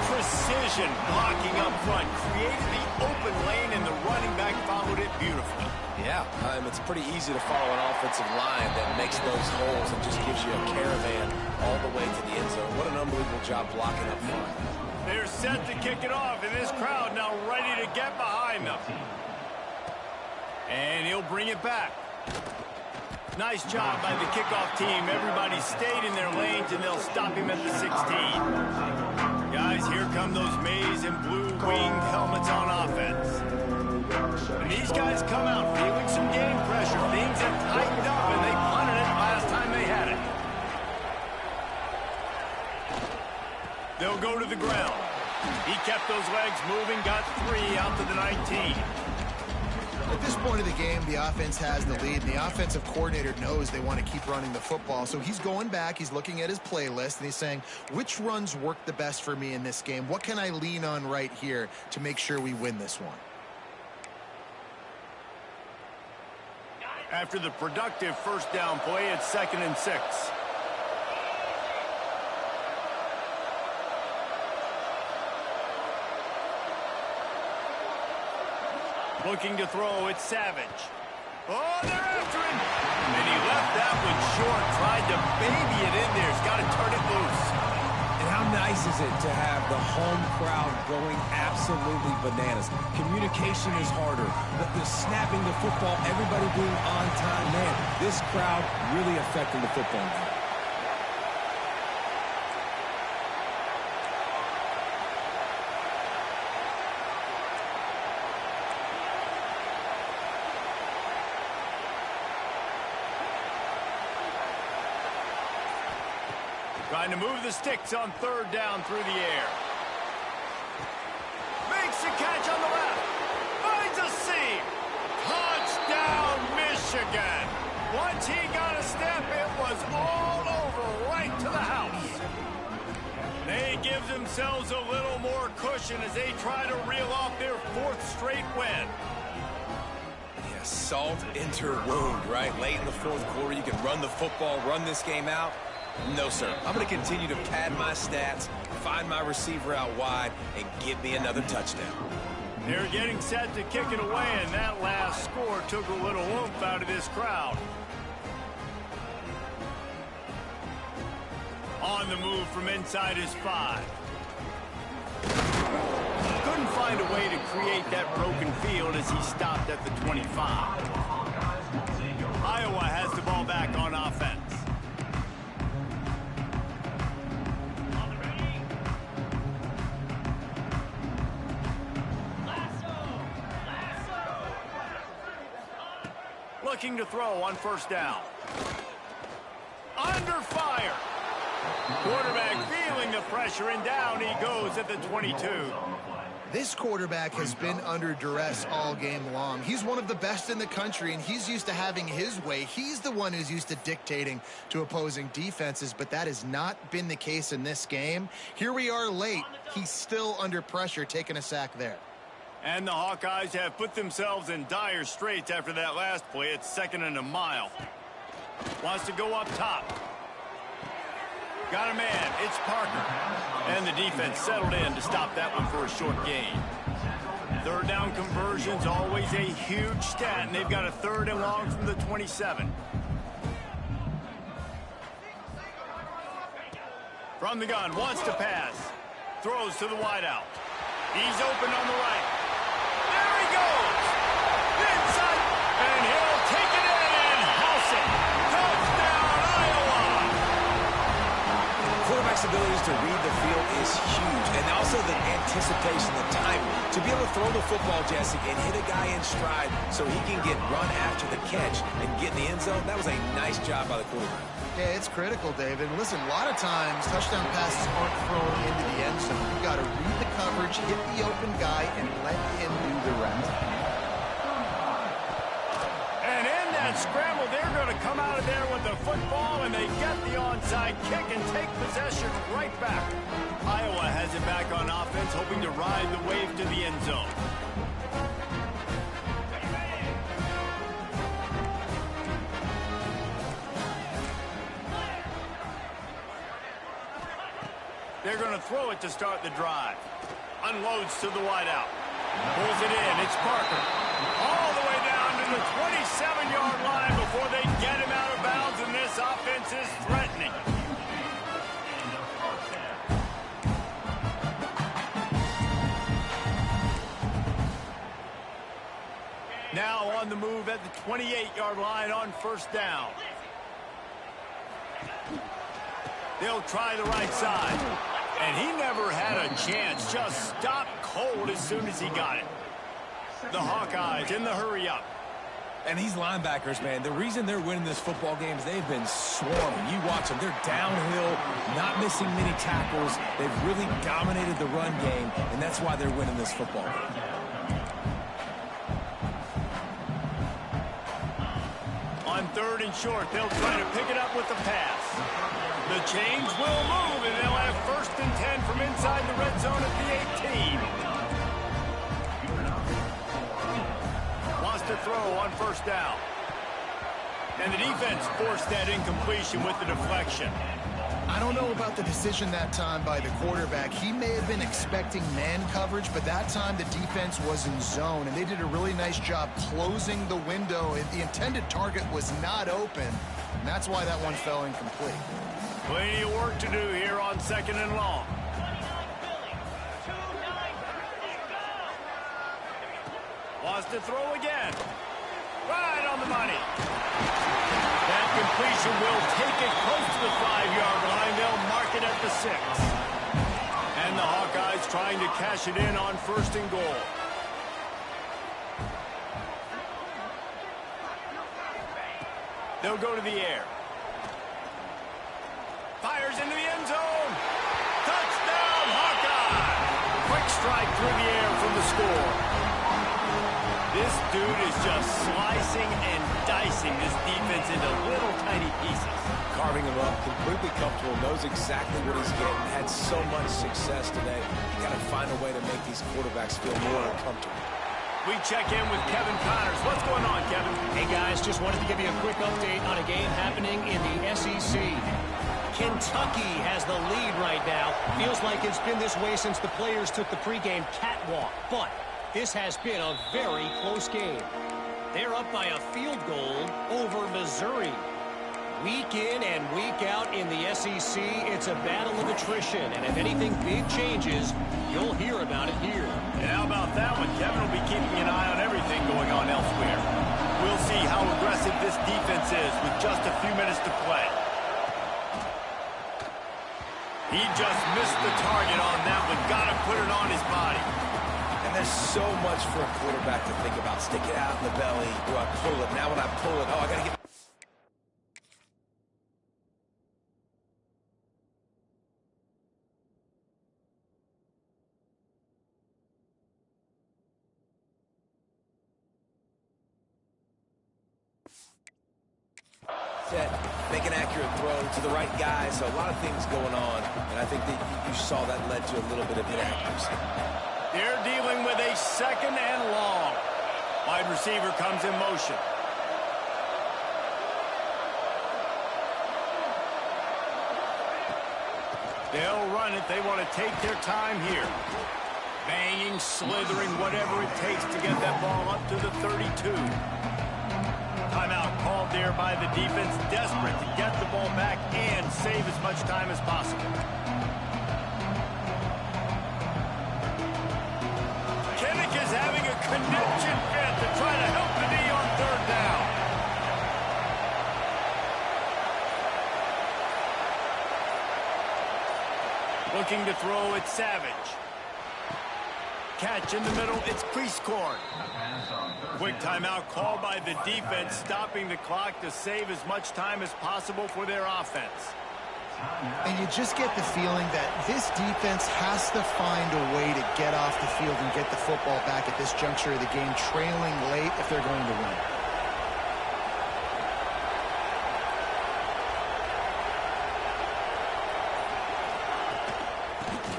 Precision blocking up front created the open lane, and the running back followed it beautifully. Yeah, it's pretty easy to follow an offensive line that makes those holes and just gives you a caravan all the way to the end zone. What an unbelievable job blocking up front. They're set to kick it off, and this crowd now ready to get behind them. And he'll bring it back. Nice job by the kickoff team. Everybody stayed in their lanes, and they'll stop him at the 16. Guys, here come those maize and blue-winged helmets on offense. And these guys come out feeling some game pressure. Things have tightened up, and they punted it last time they had it. They'll go to the ground. He kept those legs moving, got 3 out to the 19. At this point of the game, the offense has the lead, and the offensive coordinator knows they want to keep running the football. So he's going back, he's looking at his playlist, and he's saying, which runs work the best for me in this game? What can I lean on right here to make sure we win this one? After the productive first down play, it's 2nd and 6. Looking to throw, it's Savage. Oh, they're after him! And he left that one short, tried to baby it in there. He's got to turn it loose. And how nice is it to have the home crowd going absolutely bananas? Communication is harder, but the snapping the football, everybody being on time, man, this crowd really affecting the football game. Trying to move the sticks on 3rd down through the air. Makes the catch on the left. Finds a seam. Touchdown, Michigan. Once he got a step, it was all over right to the house. They give themselves a little more cushion as they try to reel off their 4th straight win. Yeah, salt into wound, right? Late in the 4th quarter, you can run the football, run this game out. No, sir. I'm going to continue to pad my stats, find my receiver out wide, and give me another touchdown. They're getting set to kick it away, and that last score took a little oomph out of this crowd. On the move from inside his 5. Couldn't find a way to create that broken field as he stopped at the 25. Iowa has the ball back on offense. Looking to throw on 1st down. Under fire. Quarterback feeling the pressure, and down he goes at the 22. This quarterback has been under duress all game long. He's one of the best in the country, and he's used to having his way. He's the one who's used to dictating to opposing defenses, but that has not been the case in this game. Here we are late. He's still under pressure, taking a sack there. And the Hawkeyes have put themselves in dire straits after that last play. It's 2nd and a mile. Wants to go up top. Got a man. It's Parker. And the defense settled in to stop that one for a short gain. Third down conversion's always a huge stat, and they've got a 3rd and long from the 27. From the gun, wants to pass. Throws to the wideout. He's open on the right. There he goes. Inside. And he'll take it in and house it. Touchdown, Iowa. Quarterback's abilities to read the field is huge. And also the anticipation, the timing. To be able to throw the football, Jesse, and hit a guy in stride so he can get run after the catch and get in the end zone, that was a nice job by the quarterback. Yeah, it's critical, David. Listen, a lot of times touchdown passes aren't thrown into the end zone. You've got to read the coverage, hit the open guy, and let him do the rest. And in that scramble, they're going to come out of there with the football, and they get the onside kick and take possession right back. Iowa has it back on offense, hoping to ride the wave to the end zone. They're going to throw it to start the drive. Unloads to the wideout. Pulls it in. It's Parker. All the way down to the 27-yard line before they get him out of bounds, and this offense is threatening. Now on the move at the 28-yard line on 1st down. They'll try the right side. And he never had a chance. Just stopped cold as soon as he got it. The Hawkeyes in the hurry-up. And these linebackers, man, the reason they're winning this football game is they've been swarming. You watch them. They're downhill, not missing many tackles. They've really dominated the run game, and that's why they're winning this football game. On 3rd and short, they'll try to pick it up with the pass. The chains will move, and they'll have 1st and 10 from inside the red zone at the 18. Wants to throw on 1st down. And the defense forced that incompletion with the deflection. I don't know about the decision that time by the quarterback. He may have been expecting man coverage, but that time the defense was in zone, and they did a really nice job closing the window. The intended target was not open, and that's why that one fell incomplete. Plenty of work to do here on 2nd and long. Wants to throw again. Right on the money. That completion will take it close to the 5-yard line. They'll mark it at the 6. And the Hawkeyes trying to cash it in on 1st and goal. They'll go to the air. Fires into the end zone. Touchdown, Hawkeye! Quick strike through the air from the score. This dude is just slicing and dicing this defense into little tiny pieces. Carving him up, completely comfortable, knows exactly what he's getting, had so much success today. You got to find a way to make these quarterbacks feel more uncomfortable. We check in with Kevin Connors. What's going on, Kevin? Hey, guys, just wanted to give you a quick update on a game happening in the SEC. Kentucky has the lead right now. Feels like it's been this way since the players took the pregame catwalk. But this has been a very close game. They're up by a field goal over Missouri. Week in and week out in the SEC, it's a battle of attrition. And if anything big changes, you'll hear about it here. And how about that one? Kevin will be keeping an eye on everything going on elsewhere. We'll see how aggressive this defense is with just a few minutes to play. He just missed the target on that one. Got to put it on his body. And there's so much for a quarterback to think about. Stick it out in the belly. Do I pull it? Now when I pull it, oh, I got to get... Set, make an accurate throw to the right guy. So a lot of things going on, and I think that you saw that led to a little bit of inaccuracy. They're dealing with a 2nd and long. Wide receiver comes in motion. if they want to take their time here. Banging, slithering, whatever it takes to get that ball up to the 32. Timeout called there by the defense, desperate to get the ball back and save as much time as possible. Kinnick is having a connection fit to try to help the knee on third down. Looking to throw, it's Savage. Catch in the middle, it's Priestcorn. Quick timeout called by the defense, stopping the clock to save as much time as possible for their offense. And you just get the feeling that this defense has to find a way to get off the field and get the football back at this juncture of the game, trailing late if they're going to win.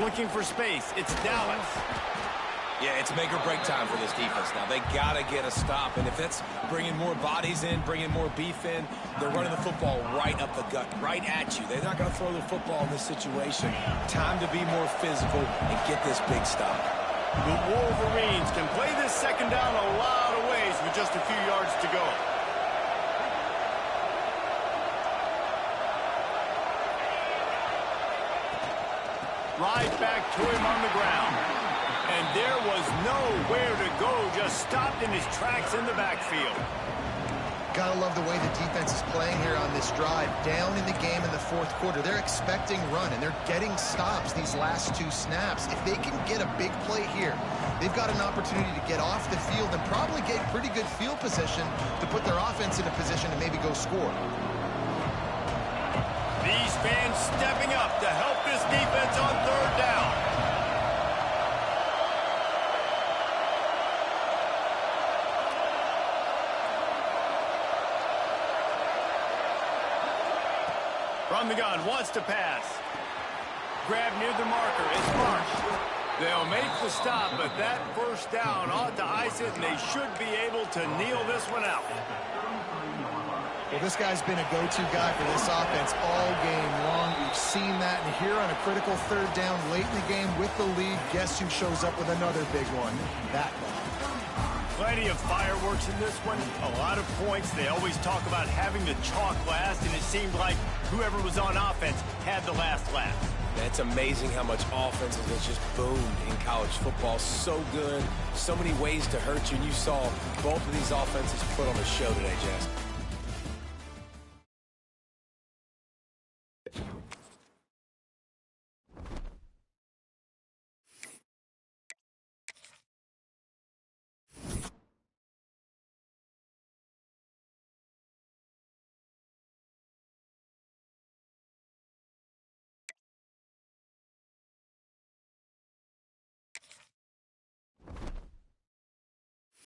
Looking for space, it's Dallas. Yeah, it's make or break time for this defense now. They got to get a stop, and if it's bringing more bodies in, bringing more beef in, they're running the football right up the gut, right at you. They're not going to throw the football in this situation. Time to be more physical and get this big stop. The Wolverines can play this second down a lot of ways with just a few yards to go. Right back to him on the ground. And there was nowhere to go, just stopped in his tracks in the backfield. Gotta love the way the defense is playing here on this drive. Down in the game in the fourth quarter. They're expecting run, and they're getting stops these last two snaps. If they can get a big play here, they've got an opportunity to get off the field and probably get pretty good field position to put their offense in a position to maybe go score. These fans stepping up to help this defense on third down. From the gun, wants to pass. Grab near the marker, it's Marsh. They'll make the stop, but that first down ought to ice it, and they should be able to kneel this one out. Well, this guy's been a go-to guy for this offense all game long. We've seen that, and here on a critical third down late in the game with the lead, guess who shows up with another big one? That one. Plenty of fireworks in this one, a lot of points. They always talk about having the chalk last, and it seemed like whoever was on offense had the last laugh. It's amazing how much offense has just boomed in college football. So good, so many ways to hurt you, and you saw both of these offenses put on a show today, Jess.